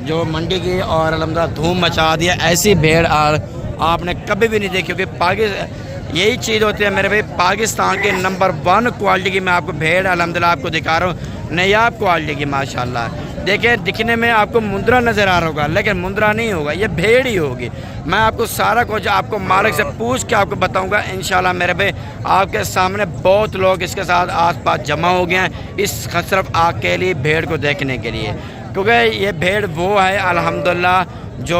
जो मंडी की और अल्हम्दुलिल्लाह धूम मचा दिया। ऐसी भेड़ आपने कभी भी नहीं देखी, क्योंकि यही चीज़ होती है मेरे भाई, पाकिस्तान के नंबर 1 क्वालिटी की मैं आपको भेड़ अल्हम्दुलिल्लाह आपको दिखा रहा हूँ, नायाब क्वालिटी की माशाल्लाह। देखिए दिखने में आपको मुंद्रा नज़र आ रहा होगा, लेकिन मुंद्रा नहीं होगा, ये भेड़ ही होगी। मैं आपको सारा कुछ आपको मालिक से पूछ के आपको बताऊंगा इंशाल्लाह मेरे भाई। आपके सामने बहुत लोग इसके साथ आसपास जमा हो गए हैं इस सिर्फ अकेली भेड़ को देखने के लिए, क्योंकि ये भेड़ वो है अल्हम्दुलिल्लाह जो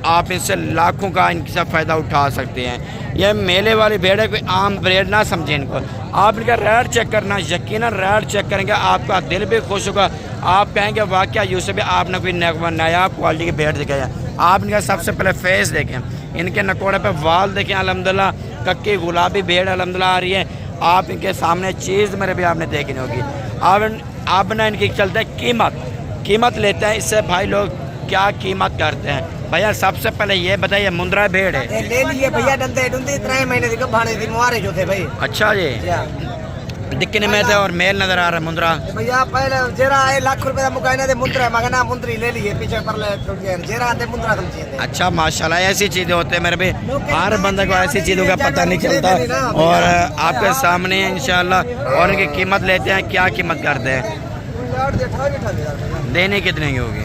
आप इससे लाखों का इनसे फ़ायदा उठा सकते हैं। यह मेले वाली भेड़ है, कोई आम भेड़ ना समझें इनको। आप इनका रेट चेक करना, यकीनन रेट चेक करेंगे आपका दिल भी खुश होगा। आप कहेंगे वाकया यूसुफ भी आपने कोई नया क्वालिटी की भेड़ दिखाई है। आप इनका सबसे पहले फेस देखें, इनके नकोड़े पे वाल देखें अल्हम्दुलिल्लाह, कक्की गुलाबी भेड़ अल्हम्दुलिल्लाह आ रही है। आप इनके सामने चीज़ मेरे भी आपने देखनी होगी। आप ना इनकी चलते कीमत लेते हैं, इससे भाई लोग क्या कीमत करते हैं। भैया सबसे पहले ये बताइए, मुंद्रा भेड़ है ले लिए भैया, डंडे 3 महीने की भाड़े थी मुआरे जो थे भाई। अच्छा जी, दिखने में थे और मेल नजर आ रहा है मुंद्रा भैया। पहले जेरा ₹1,00,000 का मुकायना दे मुंद्रा मगना मुंद्री ले लिए पीछे पर ले जेरा दे मुंद्रा समझिए। अच्छा माशाल्लाह, ऐसी चीजें होते हैं मेरे भी, हर बंदे को ऐसी चीजों का पता नहीं चलता। और आपके सामने इंशाल्लाह और इनकी कीमत लेते हैं, क्या कीमत करते हैं, देने कितने की होगी?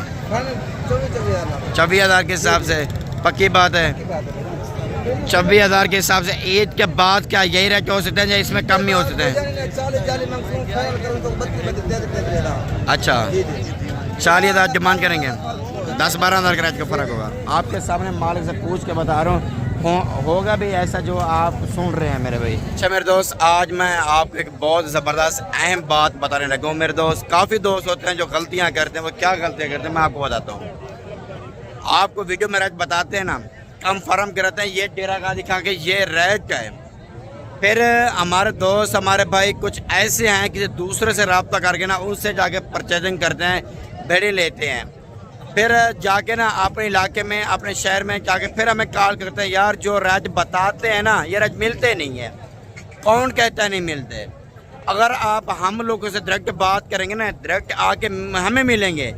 24,000 के हिसाब से पक्की बात है। 24,000 के हिसाब से ईद के बाद क्या यही रेट हो सकते हैं या इसमें कम ही हो सकते हैं? अच्छा 40,000 डिमांड करेंगे, 10-12 हज़ार का रेट का फ़र्क होगा। आपके सामने मालिक से पूछ के बता रहा हूँ, होगा भी ऐसा जो आप सुन रहे हैं मेरे भाई। अच्छा मेरे दोस्त, आज मैं आपको एक बहुत ज़बरदस्त अहम बात बताने लगा हूँ। मेरे दोस्त काफ़ी दोस्त होते हैं जो गलतियाँ करते हैं, वो क्या गलतियाँ करते हैं मैं आपको बताता हूँ। आपको वीडियो में रेट बताते हैं ना, कंफर्म करते हैं ये डेरा का दिखा के ये रेट है, फिर हमारे दोस्त हमारे भाई कुछ ऐसे हैं किसी दूसरे से रब्ता करके ना उनसे जाके परचेजिंग करते हैं, भेड़े लेते हैं, फिर जाके ना अपने इलाके में अपने शहर में जाके फिर हमें कॉल करते हैं, यार जो रेट बताते हैं ना ये रेट मिलते नहीं है। कौन कहता है नहीं मिलते? अगर आप हम लोगों से डायरेक्ट बात करेंगे ना, डायरेक्ट आके हमें मिलेंगे,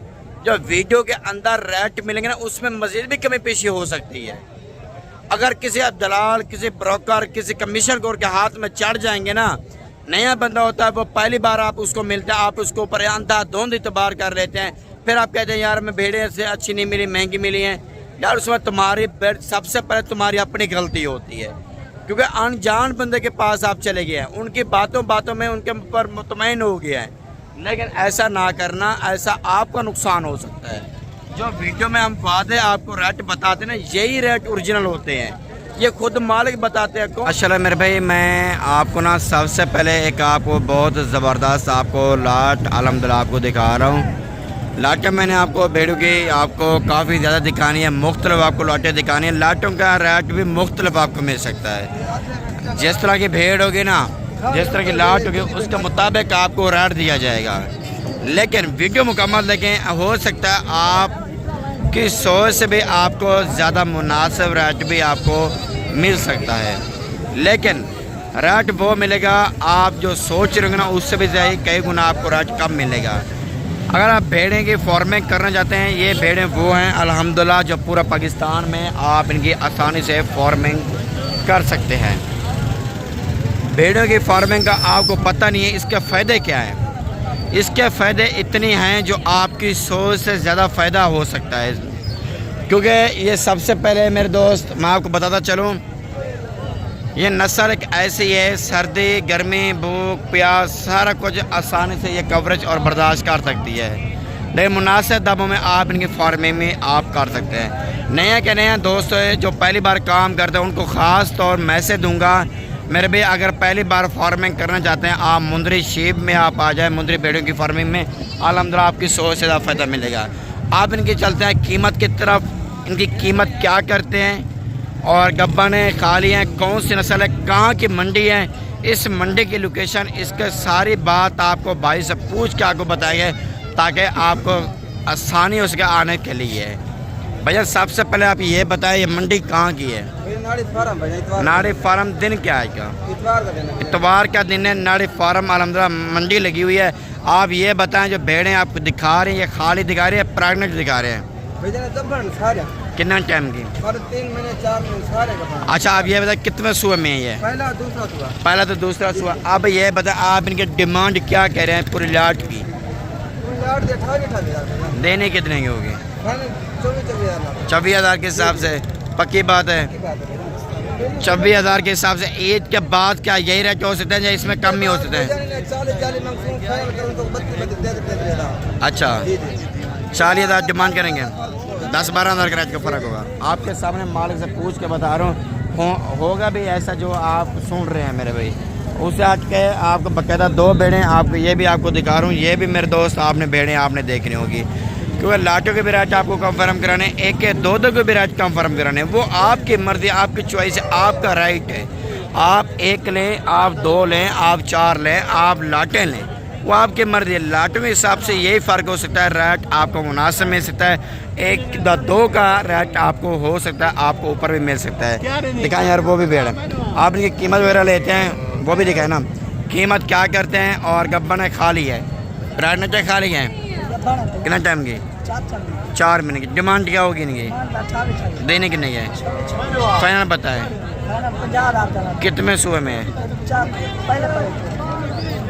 जो वीडियो के अंदर रेट मिलेंगे ना उसमें मज़ीद भी कमी पेशी हो सकती है। अगर किसी दलाल, किसी ब्रोकर, किसी कमीशन कोर के हाथ में चढ़ जाएंगे ना, नया बंदा होता है वो पहली बार आप उसको मिलते हैं, आप उसको ऊपर अंधाधुंध इतबार कर लेते हैं, फिर आप कहते हैं यार मैं भेड़े से अच्छी नहीं मिली, महंगी मिली हैं। यार उसमें तुम्हारी सबसे पहले तुम्हारी अपनी गलती होती है, क्योंकि अनजान बंदे के पास आप चले गए हैं, उनकी बातों में उनके ऊपर मुतमईन हो गया है। लेकिन ऐसा ना करना, ऐसा आपका नुकसान हो सकता है। जो वीडियो में हम वादे आपको रेट बताते हैं ना, यही रेट ओरिजिनल होते हैं, ये खुद मालिक बताते हैं। अच्छा मेरे भाई, मैं आपको ना सबसे पहले एक आपको बहुत ज़बरदस्त आपको लाट अल्हम्दुलिल्लाह आपको दिखा रहा हूँ। लाटें मैंने आपको भेड़ों की आपको काफ़ी ज़्यादा दिखानी है, मुख्तलिफ आपको लाटें दिखानी है। लाटों का रेट भी मुख्तलिफ आपको मिल सकता है। जिस तरह की भेड़ होगी ना, जिस तरह की लाट होगी उसके मुताबिक आपको रेट दिया जाएगा। लेकिन वीडियो मुकम्मल देखें, हो सकता है आपकी सोच से भी आपको ज़्यादा मुनासिब रेट भी आपको मिल सकता है। लेकिन रेट वो मिलेगा आप जो सोच रहे हो ना उससे भी ज़्यादा कई गुना आपको रेट कम मिलेगा। अगर आप भेड़ें की फार्मिंग करना चाहते हैं, ये भेड़ें वो हैं अल्हम्दुलिल्लाह जो पूरा पाकिस्तान में आप इनकी आसानी से फार्मिंग कर सकते हैं। भेड़ों की फार्मिंग का आपको पता नहीं है इसके फ़ायदे क्या हैं। इसके फ़ायदे इतनी हैं जो आपकी सोच से ज़्यादा फ़ायदा हो सकता है, क्योंकि ये सबसे पहले मेरे दोस्त मैं आपको बताता चलूँ, ये नस्ल एक ऐसी है सर्दी गर्मी भूख प्यास सारा कुछ आसानी से ये कवरेज और बर्दाश्त कर सकती है। लेकिन मुनासिब दामों में आप इनकी फार्मिंग में आप कर सकते हैं। नया के नया दोस्त जो पहली बार काम करते हैं उनको ख़ास तौर मैसेज दूंगा मेरे भी, अगर पहली बार फार्मिंग करना चाहते हैं आप मुंदरी शीप में आप आ जाएँ, मुंदरी भेड़ों की फार्मिंग में अल्हम्दुलिल्लाह आपकी सोच से ज़्यादा फ़ायदा मिलेगा। आप इनकी चलते हैं कीमत की तरफ, इनकी कीमत क्या करते हैं और गब्बन है खाली हैं, कौन सी नस्ल है, कहाँ की मंडी है, इस मंडी की लोकेशन, इसके सारी बात आपको भाई से पूछ के आपको बताएंगे ताकि आपको आसानी हो सके आने के लिए। भैया सबसे पहले आप ये बताएं ये मंडी कहाँ की है? नाड़ी फार्म। दिन क्या है क्या? इतवार का दिन है। नाड़ी फार्म अल्हम्दुलिल्लाह मंडी लगी हुई है। आप ये बताएं जो भेड़ें आपको दिखा रहे हैं ये खाली दिखा रहे हैं, प्रेगनेंट दिखा रहे हैं? भेजना दबन सारे कितना टाइम की? और 3 महीने 4 महीने सारे का पानी। अच्छा आप ये बताए कितने सुबह में है ये? पहला दूसरा हुआ। पहला तो दूसरा सुबह। अब ये बता आप इनके डिमांड क्या कह रहे हैं पूरी लाट की? लाट दे 28,000 देने कितने की होगी? 24,000 24,000 के हिसाब से पक्की बात है। 24,000 के हिसाब से ईद के बाद क्या यही रेट हो सकते हैं या इसमें कम ही हो सकते हैं? 40,000 अच्छा 40,000 डिमांड करेंगे, 10-12,000 का रेट का फ़र्क होगा। आपके सामने मालिक से पूछ के बता रहा हूँ होगा भी ऐसा जो आप सुन रहे हैं मेरे भाई। उससे आज के आपको बाकायदा 2 भेड़ें आपको ये भी आपको दिखा रहा हूँ, ये भी मेरे दोस्त आपने भेड़ें आपने देखनी होगी क्योंकि लाटों के भी रेट आपको कंफर्म कराने, एक के 2 के भी रेट कंफर्म कराने, वो आपकी मर्जी आपकी चॉइस है, आपका राइट है। आप 1 लें, आप 2 लें, आप 4 लें, आप लाटें लें, वो आपकी मर्जी है। लाटों के हिसाब से यही फ़र्क हो सकता है, रेट आपको मुनासिब मिल सकता है। 1-2 का रेट आपको हो सकता है, आपको ऊपर भी मिल सकता है। दिखाएं यार वो भी भेड़ है, आप इनकी कीमत वगैरह लेते हैं वो भी दिखाएं ना, कीमत क्या करते हैं। और गब्बन खाली है, ब्राड ने खाली है, कितना टाइम की? 4 महीने की। डिमांड क्या होगी इनकी? देने की नहीं है, फाइनल बताए कितने सुबह में है?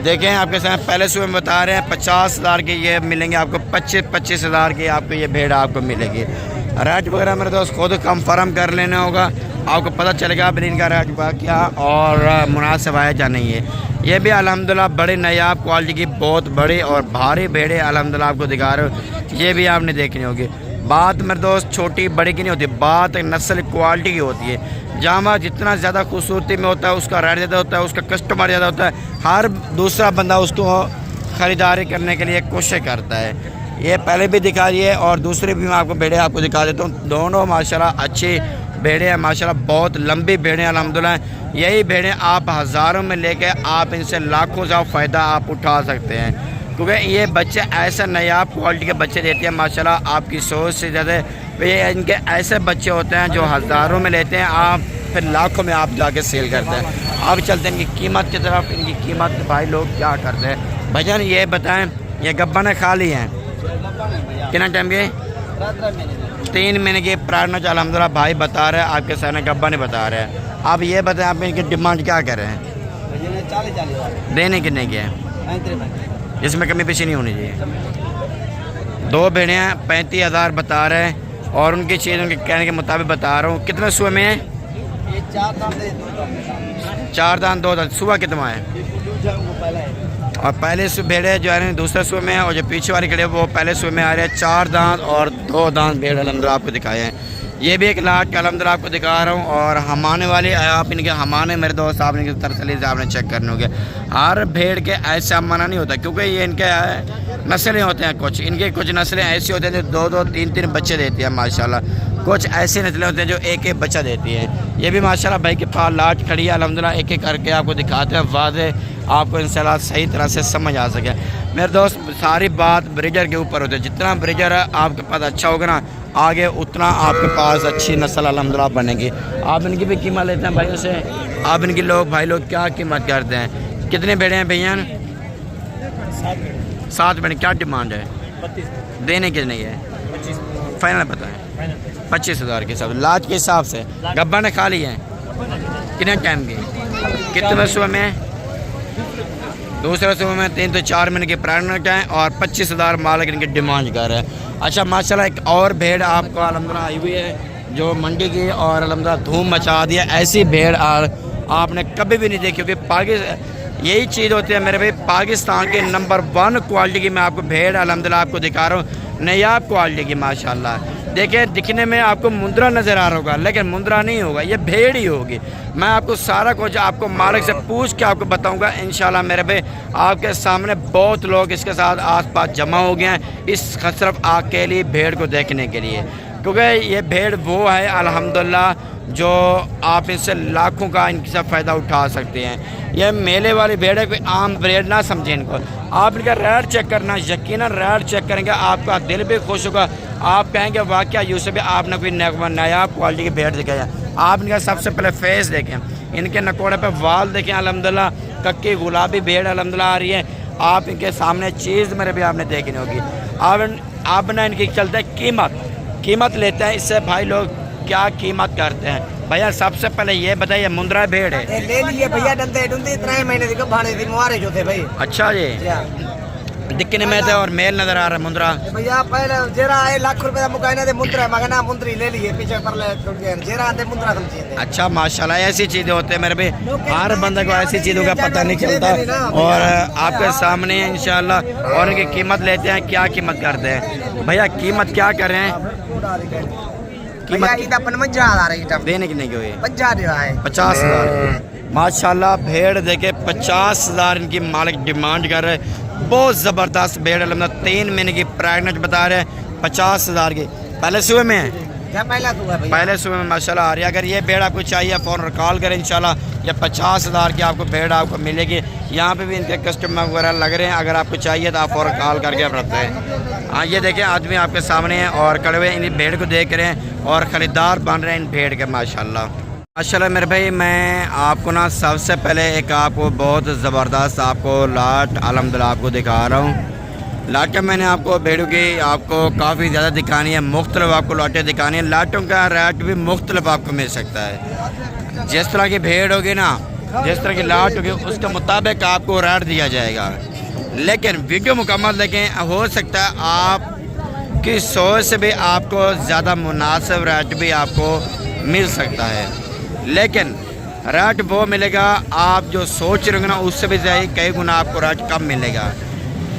देखें आपके साथ पहले सुबह में बता रहे हैं 50,000 के ये मिलेंगे आपको, 25,000 की आपको ये भेड़ आपको मिलेगी। रेट वगैरह मेरे दोस्त खुद कंफर्म कर लेना होगा, आपको पता चलेगा अब इनका रेट क्या और मुनासिब है या नहीं है। ये भी अल्हम्दुलिल्लाह बड़े नायाब क्वालिटी की बहुत बड़ी और भारी भेड़े अल्हम्दुलिल्लाह आपको दिखा रहे हो, ये भी आपने देखनी होगी। बात मेरे दोस्त छोटी बड़ी की नहीं होती, बात नस्ल क्वालिटी की होती है। जामा जितना ज़्यादा खूबसूरती में होता है उसका रेट ज़्यादा होता है, उसका कस्टमर ज़्यादा होता है, हर दूसरा बंदा उसको ख़रीदारी करने के लिए कोशिश करता है। ये पहले भी दिखा रही है और दूसरे भी मैं आपको भेड़े आपको दिखा देता हूँ। दोनों माशाल्लाह अच्छी भेड़े हैं, माशाल्लाह बहुत लंबी भेड़े हैं अल्हम्दुलिल्लाह। यही भेड़े आप हज़ारों में लेके आप इनसे लाखों का फ़ायदा आप उठा सकते हैं क्योंकि ये बच्चे ऐसे नायाब क्वालिटी के बच्चे देते हैं माशाल्लाह, आपकी सोच से ज़्यादा। ये इनके ऐसे बच्चे होते हैं जो हज़ारों में लेते हैं, आप फिर लाखों में आप जाके सेल करते हैं। अब चलते हैं इनकी कीमत की तरफ। इनकी कीमत भाई लोग क्या करते हैं भजन ये बताएं। ये गब्बन खाली हैं, कितना टाइम के? 3 महीने के प्रारंभ अल्हम्दुलिल्लाह भाई बता रहे हैं, आपके सामने गब्बा नहीं बता रहे हैं। आप ये बताएं आप इनकी डिमांड क्या कर रहे हैं? देने कितने के हैं? इसमें कमी पेशी नहीं होनी चाहिए। 2 भेड़े हैं, 35,000 बता रहे हैं और उनकी चीज़ उनके कहने के मुताबिक बता रहा हूँ। कितने सुबह में है? 4 दांत 2 दांत। सुबह कितना है? और पहले भेड़े जो है दूसरे सुबह में है और जो पीछे वाली खड़े वो पहले सुबह में आ रहे हैं। 4 दांत और 2 दांत भेड़ अल्हम्दुलिल्लाह आपको दिखाए हैं। ये भी एक लाट का अल्हम्दुलिल्लाह आपको दिखा रहा हूँ। और हमाने वाले आप इनके हमाने मेरे दोस्त आप इनकी तरसली से आपने चेक करने होंगे। हर भेड़ के ऐसा मना नहीं होता क्योंकि ये इनके नस्लें होते हैं, कुछ कुछ नस्लें ऐसी होती हैं जो 2-2 3-3 बच्चे देती हैं माशाल्लाह। कुछ ऐसी नस्लें होती हैं जो 1-1 बच्चा देती हैं। ये भी माशाल्लाह भाई के पास लाट खड़ी है अल्हम्दुलिल्लाह, एक करके आपको दिखाते हैं वाज़े, आपको इंशाल्लाह सही तरह से समझ आ सके। मेरे दोस्त सारी बात ब्रीडर के ऊपर होती है, जितना ब्रीडर आपके पास अच्छा होगा ना आगे उतना आपके पास अच्छी नस्ल अल्हम्दुलिल्लाह बनेगी। आप इनकी भी कीमत लेते हैं भाइयों से, आप इनकी भाई लोग क्या कीमत करते हैं? कितने भेड़े हैं भैया? 7 भेड़े। क्या डिमांड है? 32 देने की नहीं है, फाइनल पता है 25,000 के हिसाब लाज के हिसाब से। गब्बा ने खा ली है, कितने टाइम की? कितने सुबह में? दूसरे सुबह में 3 से 4 महीने के प्रेगनेंट हैं और 25,000 मालिक इनकी डिमांड कर रहे हैं। अच्छा माशाल्लाह एक और भेड़ आपको अल्हम्दुलिल्लाह आई हुई है जो मंडी की और अल्हम्दुलिल्लाह धूम मचा दिया। ऐसी भेड़ आपने कभी भी नहीं देखी क्योंकि यही चीज़ होती है मेरे भाई, पाकिस्तान के नंबर 1 क्वालिटी की मैं आपको भेड़ अल्हम्दुलिल्लाह आपको दिखा रहा हूँ, नायाब क्वालिटी की माशाल्लाह। देखिए दिखने में आपको मुंद्रा नज़र आ रहा होगा लेकिन मुंद्रा नहीं होगा, ये भेड़ ही होगी। मैं आपको सारा कुछ आपको मालिक से पूछ के आपको बताऊंगा इंशाल्लाह मेरे भाई। आपके सामने बहुत लोग इसके साथ आसपास जमा हो गए हैं इस सिर्फ अकेली भेड़ को देखने के लिए, क्योंकि ये भेड़ वो है अल्हम्दुलिल्लाह जो आप इससे लाखों का इनकी सब फ़ायदा उठा सकते हैं। ये मेले वाली भेड़ है, कोई आम भेड़ ना समझें इनको। आप इनका रेट चेक करना, यकीनन रेट चेक करेंगे आपका दिल भी खुश होगा। आप कहेंगे वाकया यूसुफ भी आपने कोई नायाब क्वालिटी की भेड़ दिखाया। आप इनका सबसे पहले फेस देखें, इनके नकोड़े पे वाल देखें अल्हम्दुलिल्लाह, कक्की गुलाबी भेड़ अल्हम्दुलिल्लाह आ रही है। आप इनके सामने चीज़ मेरे भी आपने देखनी होगी। आप ना इनकी चलते कीमत लेते हैं इससे भाई लोग क्या कीमत करते हैं। भैया सबसे पहले ये बताइए मुंद्रा भेड़ है? ये ले लिए भैया डंडे डुंडे 3 महीने की भाने थी मुहारे जो थे भाई। अच्छा जी, दिखने में थे और मेल नजर आ रहा है मुंद्रा। भैया पहले जेरा है लाख रुपए का मुकाइना दे मुंद्रा मगना मुंद्री ले लिए पीछे पर ले टूट गया जेरा दे मुंद्रा समझिए। अच्छा माशाल्लाह, ऐसी चीजें होते हैं मेरे भी, हर बंदे को ऐसी चीजों का पता नहीं चलता। और आपके सामने इंशाल्लाह और इनकी कीमत लेते हैं, क्या कीमत करते हैं भैया, कीमत क्या कर रहे हैं? कीमत देने की नहीं हुई 50,000 माशाल्लाह। भेड़ देखे 50,000 इनकी मालिक डिमांड कर रहे हैं। बहुत ज़बरदस्त भेड़ है, 3 महीने की प्रेगनेंट बता रहे हैं 50,000 की। पहले सुबह में है, पहले सुबह में माशाल्लाह आ रही है। अगर ये भेड़ आपको चाहिए फ़ौरन कॉल करें, इंशाल्लाह ये 50,000 की आपको भेड़ आपको मिलेगी। यहाँ पे भी इनके कस्टमर वगैरह लग रहे हैं, अगर आपको चाहिए तो आप फ़ौरन कॉल करके आप रखते हैं। हाँ ये देखें आदमी आपके सामने हैं और खड़े हुए इन भेड़ को देख रहे हैं और ख़रीदार बन रहे हैं इन भेड़ के माशाल्लाह। माशाल्लाह मेरे भाई, मैं आपको ना सबसे पहले एक आपको बहुत ज़बरदस्त आपको लाट अल्हम्दुलिल्लाह आपको दिखा रहा हूँ। लाटें मैंने आपको भेड़ों की आपको काफ़ी ज़्यादा दिखानी है, मुख्तलिफ आपको लाटें दिखानी है। लाटों का रेट भी मुख्तलिफ आपको मिल सकता है। जिस तरह की भेड़ होगी ना, जिस तरह की लाट होगी उसके मुताबिक आपको रेट दिया जाएगा। लेकिन वीडियो मुकम्मल देखें, हो सकता है आपकी सोच से भी आपको ज़्यादा मुनासिब रेट भी आपको मिल सकता है। लेकिन रेट वो मिलेगा आप जो सोच रहे हो ना, उससे भी ज़्यादा कई गुना आपको रेट कम मिलेगा।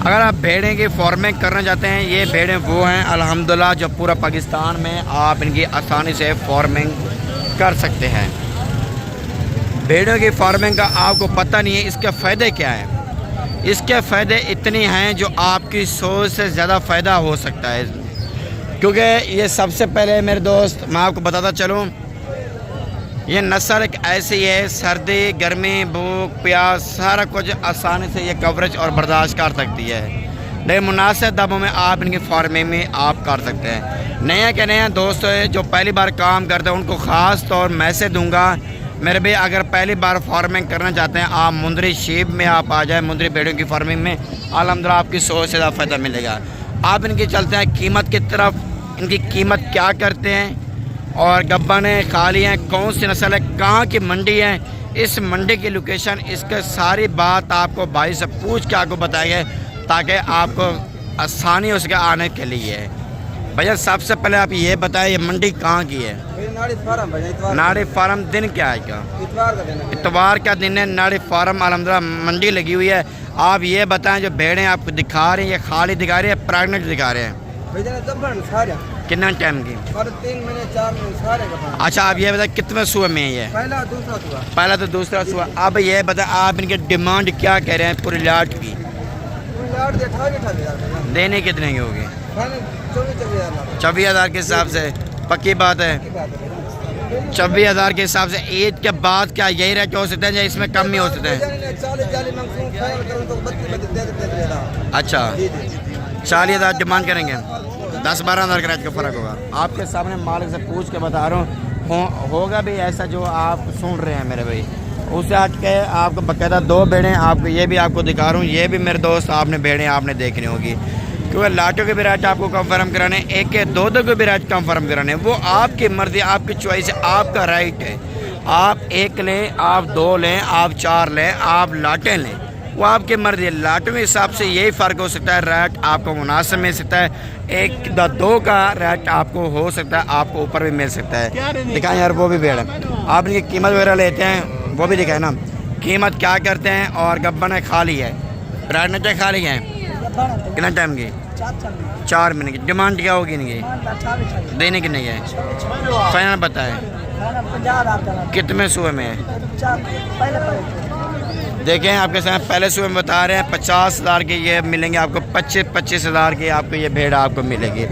अगर आप भेड़ें की फार्मिंग करना चाहते हैं, ये भेड़ें वो हैं अल्हम्दुलिल्लाह जो पूरा पाकिस्तान में आप इनकी आसानी से फार्मिंग कर सकते हैं। भेड़ों की फार्मिंग का आपको पता नहीं है इसके फ़ायदे क्या हैं। इसके फ़ायदे इतने हैं जो आपकी सोच से ज़्यादा फ़ायदा हो सकता है। क्योंकि ये सबसे पहले मेरे दोस्त मैं आपको बताता चलूँ, ये नस्ल एक ऐसी है सर्दी गर्मी भूख प्यास सारा कुछ आसानी से ये कवरेज और बर्दाश्त कर सकती है। लेकिन मुनासिब दामों में आप इनकी फार्मिंग में आप कर सकते हैं। नया के नया दोस्त जो पहली बार काम करते हैं उनको ख़ास तौर मैसेज दूंगा मेरे भी, अगर पहली बार फार्मिंग करना चाहते हैं आप मुंद्री शीप में आप आ जाएँ, मुंद्री भेड़ों की फार्मिंग में अल्हम्दुलिल्लाह आपकी सोच से ज़्यादा फ़ायदा मिलेगा। आप इनकी चलते हैं कीमत की तरफ, इनकी कीमत क्या करते हैं और गब्बन है खाली हैं, कौन सी नस्ल है, कहाँ की मंडी है, इस मंडी की लोकेशन, इसके सारी बात आपको भाई से पूछ के आपको बताएंगे ताकि आपको आसानी हो सके आने के लिए। भैया सबसे पहले आप ये बताएं ये मंडी कहाँ की है? नाड़ी फार्म। दिन क्या है का? इतवार का दिन है। नाड़ी फार्म अल्हम्दुलिल्लाह मंडी लगी हुई है। आप ये बताएं जो भेड़ें आपको दिखा रहे हैं ये खाली दिखा रहे हैं प्रेगनेंट दिखा रहे हैं? कितना टाइम की? 3 महीने 4 महीने सारे का। अच्छा आप ये बताएं कितने सुबह में ये? पहला दूसरा सुबह। पहला तो दूसरा सुबह। अब ये बताएं आप इनकी डिमांड क्या कह रहे हैं पूरी लाट की? देने कितने की होगी? 24,000 के हिसाब से पक्की बात है। 24,000 के हिसाब से ईद के बाद क्या यही रेट हो सकते हैं या इसमें कम ही हो सकते हैं? अच्छा 40,000 डिमांड करेंगे, 10-12,000 का रेट का फ़र्क होगा। आपके सामने मालिक से पूछ के बता रहा हूँ, होगा भी ऐसा जो आप सुन रहे हैं मेरे भाई। उससे हट के आपको बाकायदा 2 भेड़ें आपको ये भी आपको दिखा रहा हूँ, ये भी मेरे दोस्त आपने भेड़ें आपने देखनी होगी। क्योंकि लाटों के भी रेट आपको कंफर्म कराने, एक के 2 के भी रेट कंफर्म कराने, वो आपकी मर्जी आपकी चॉइस है, आपका राइट है। आप 1 लें, आप 2 लें, आप 4 लें, आप लाटें लें, वो आपकी मर्जी है। लाटों के हिसाब से यही फ़र्क हो सकता है, रेट आपको मुनासिब मिल सकता है। 1-2 का रेट आपको हो सकता है, आपको ऊपर भी मिल सकता है। दिखाएं यार वो भी भेड़ है, आप इनकी कीमत वगैरह लेते हैं वो भी दिखाए ना, कीमत क्या करते हैं। और गब्बन है खाली है, प्रेगनेंट खाली है। कितना टाइम की? 4 महीने की। डिमांड क्या होगी इनकी? देने की नहीं है, फाइनल बताए कितने सुबह में है? देखें आपके सामने पहले सुबह में बता रहे हैं 50,000 के ये मिलेंगे आपको, 25,000 की आपको ये भेड़ आपको मिलेगी।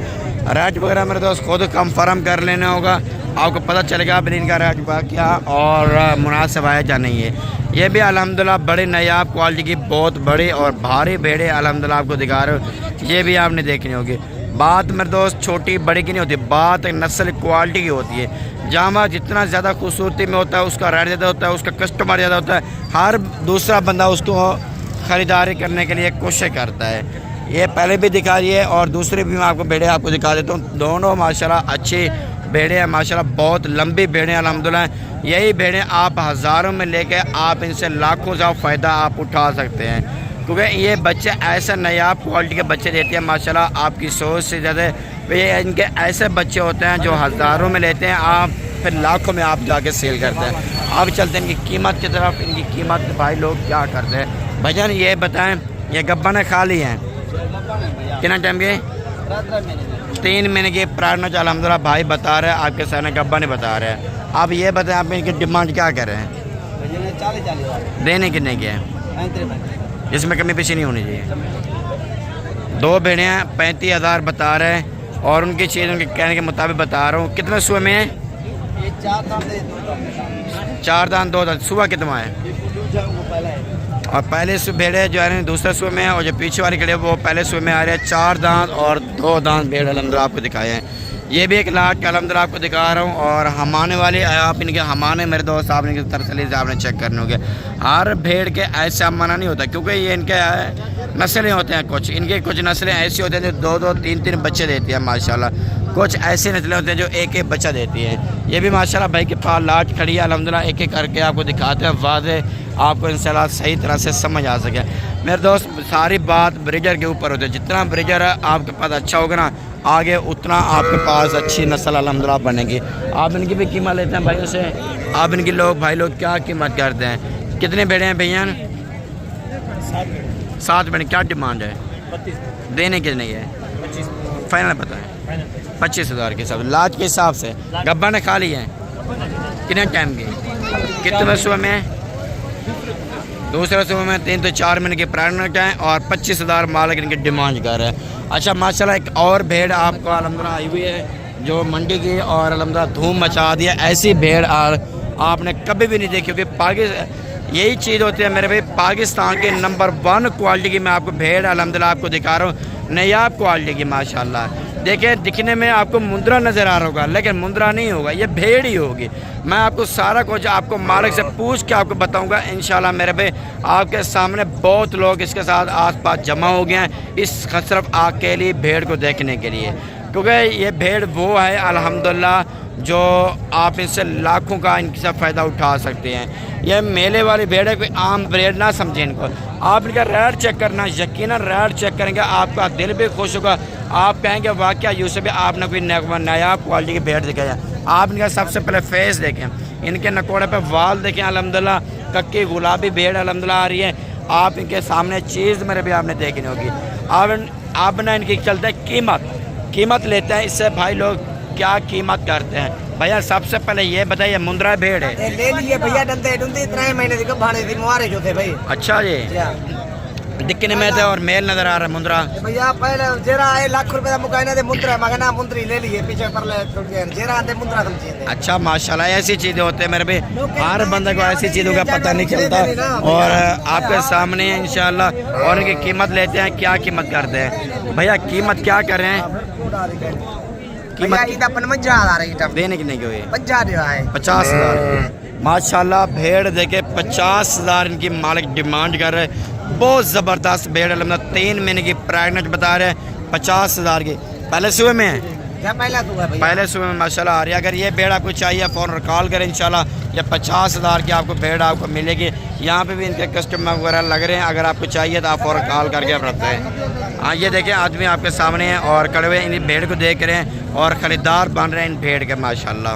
रेट वगैरह मेरे दोस्त खुद कंफर्म कर लेना होगा, आपको पता चलेगा बिलीन का रेट क्या और मुनासिब है या नहीं है। ये भी अल्हम्दुलिल्लाह बड़े नायाब क्वालिटी की बहुत बड़ी और भारी भेड़ें अल्हम्दुलिल्लाह आपको दिखा रहे हो, ये भी आपने देखनी होगी। बात मेरे दोस्त छोटी बड़ी की नहीं होती, बात नस्ल क्वालिटी की होती है। जामा जितना ज़्यादा खूबसूरती में होता है उसका रेट ज़्यादा होता है, उसका कस्टमर ज़्यादा होता है, हर दूसरा बंदा उसको ख़रीदारी करने के लिए कोशिश करता है। ये पहले भी दिखा रही है और दूसरे भी मैं आपको भेड़े आपको दिखा देता हूँ। दोनों माशाल्लाह अच्छी भेड़े हैं माशाल्लाह, बहुत लंबी भेड़े हैं अल्हम्दुलिल्लाह। यही भेड़े आप हज़ारों में लेके आप इनसे लाखों से फ़ायदा आप उठा सकते हैं, क्योंकि ये बच्चे ऐसा नायाब क्वालिटी के बच्चे देते हैं माशाल्लाह, आपकी सोच से ज़्यादा। ये इनके ऐसे बच्चे होते हैं जो हज़ारों में लेते हैं, आप फिर लाखों में आप जाके सेल करते हैं। अब चलते हैं इनकी कीमत की तरफ। इनकी कीमत भाई लोग क्या करते हैं भजन ये बताएं। ये गब्बन खाली हैं कितना टाइम के? 3 महीने की प्रारंभ अल्हम्दुलिल्लाह भाई बता रहे हैं, आपके सामने गब्बा नहीं बता रहे हैं। आप ये बताएं आप इनकी डिमांड क्या कर रहे हैं? देने कितने की है? इसमें कमी पेशी नहीं होनी चाहिए। 2 भेड़े हैं 35,000 बता रहे हैं और उनकी चीज़ उनके कहने के मुताबिक बता रहा हूँ। कितने सुबह में है? 4 दान 2 दान। सुबह कितना है? और पहले भेड़े जो है दूसरे सुबह में है और जो पीछे वाली खड़े वो पहले सुबह में आ रहे हैं। 4 दांत और 2 दांत भेड़ अल्हम्दुलिल्लाह आपको दिखाए हैं। ये भी एक लाट का अल्हम्दुलिल्लाह आपको दिखा रहा हूँ। और हमाने वाले आप इनके हमाने मेरे दोस्त आप इनके तरसली से आपने चेक करने होंगे। हर भेड़ के ऐसा मना नहीं होता, क्योंकि ये इनके नस्लें होते हैं। कुछ कुछ नस्लें ऐसी होती हैं जो 2-2 3-3 बच्चे देती हैं माशाल्लाह। कुछ ऐसी नस्लें होती हैं जो एक बच्चा देती हैं। ये भी माशाल्लाह भाई के पास लाट खड़ी है अल्हम्दुलिल्लाह। एक एक करके आपको दिखाते हैं, वाज़े आपको इंशाल्लाह सही तरह से समझ आ सके। मेरे दोस्त सारी बात ब्रीडर के ऊपर होती है। जितना ब्रीडर आपके पास अच्छा होगा ना, आगे उतना आपके पास अच्छी नस्ल अल्हम्दुलिल्लाह बनेगी। आप इनकी भी कीमत लेते हैं भाइयों से। आप इनकी भाई लोग क्या कीमत करते हैं? कितने भेड़े हैं भैया? 7 भेड़े। क्या डिमांड है? 32 देने कितने है? 25 फाइनल पता है? 25,000 के हिसाब लाज के हिसाब से। गब्बा ने खा ली है कितने टाइम की? कितने सुबह में? दूसरे सुबह में 3 से 4 महीने की प्रारंभ है और 25,000 मालिक इनकी डिमांड कर रहे हैं। अच्छा माशाल्लाह एक और भेड़ आपको अल्हम्दुलिल्लाह आई हुई है जो मंडी की और अल्हम्दुलिल्लाह धूम मचा दिया। ऐसी भेड़ आपने कभी भी नहीं देखी, क्योंकि यही चीज़ होती है मेरे भाई। पाकिस्तान के नंबर 1 क्वालिटी की मैं आपको भेड़ अल्हम्दुलिल्लाह आपको दिखा रहा हूँ, नायाब क्वालिटी की माशाल्लाह। देखिए दिखने में आपको मुंद्रा नज़र आ रहा होगा, लेकिन मुंद्रा नहीं होगा, ये भेड़ ही होगी। मैं आपको सारा कुछ आपको मालिक से पूछ के आपको बताऊंगा इंशाल्लाह मेरे भाई। आपके सामने बहुत लोग इसके साथ आसपास जमा हो गए हैं इस सिर्फ अकेली भेड़ को देखने के लिए, क्योंकि ये भेड़ वो है अल्हम्दुलिल्लाह जो आप इससे लाखों का इनसे फ़ायदा उठा सकते हैं। ये मेले वाली भेड़ है, कोई आम भेड़ ना समझें इनको। आप इनका रेट चेक करना, यकीनन रेट चेक करेंगे आपका दिल भी खुश होगा। आप कहेंगे वाकया यूसुफ भी आपने कोई नायाब क्वालिटी की भेड़ दिखाया। आप इनका सबसे पहले फेस देखें, इनके नकोड़े पे वाल देखें अल्हम्दुलिल्लाह। कक्की गुलाबी भेड़ अल्हम्दुलिल्लाह आ रही है। आप इनके सामने चीज़ मेरे भी आपने देखनी होगी। आप ना इनकी चलते कीमत लेते हैं इससे भाई लोग क्या कीमत करते हैं। भैया सबसे पहले ये बताइए मुंद्रा भेड़ है? ले लिए भैया डंडे डुंडी 3 महीने की भाड़े थी मुहारे जो थे भाई। अच्छा जी दिखने में थे और मेल नजर आ रहा है मुंद्रा भैया। पहले जेरा 1 लाख रुपए का मुकायना दे मुंद्रा मगना मुंद्री ले लिए पीछे पर ले टूट गए जेरा दे मुंद्रा समझिए। अच्छा माशाल्लाह ऐसी चीजें होते हैं मेरे भी। हर बंदे को ऐसी चीजों का पता नहीं चलता और आपके सामने इंशाल्लाह। और इनकी कीमत लेते हैं, क्या कीमत करते हैं भैया? कीमत क्या कर रहे हैं? कीमत 50,000 देने की नहीं हुई? 50,000 माशाल्लाह भेड़ देखे 50,000 इनकी मालिक डिमांड कर रहे हैं। बहुत ज़बरदस्त भेड़ अल्हम्दुलिल्लाह 3 महीने की प्रेगनेंट बता रहे हैं 50,000 की। पहले सुबह में है? क्या पहले सुबह में माशाल्लाह आ रही है। अगर ये भेड़ आपको चाहिए फ़ौरन कॉल करें इंशाल्लाह। या 50,000 की आपको भेड़ आपको मिलेगी। यहाँ पे भी इनके कस्टमर वगैरह लग रहे हैं। अगर आपको चाहिए तो आप फ़ौरन कॉल करके आप रखते हैं। हाँ ये देखें आदमी आपके सामने हैं और खड़े हुए इन भेड़ को देख रहे हैं और ख़रीदार बन रहे हैं इन भेड़ के माशाल्लाह।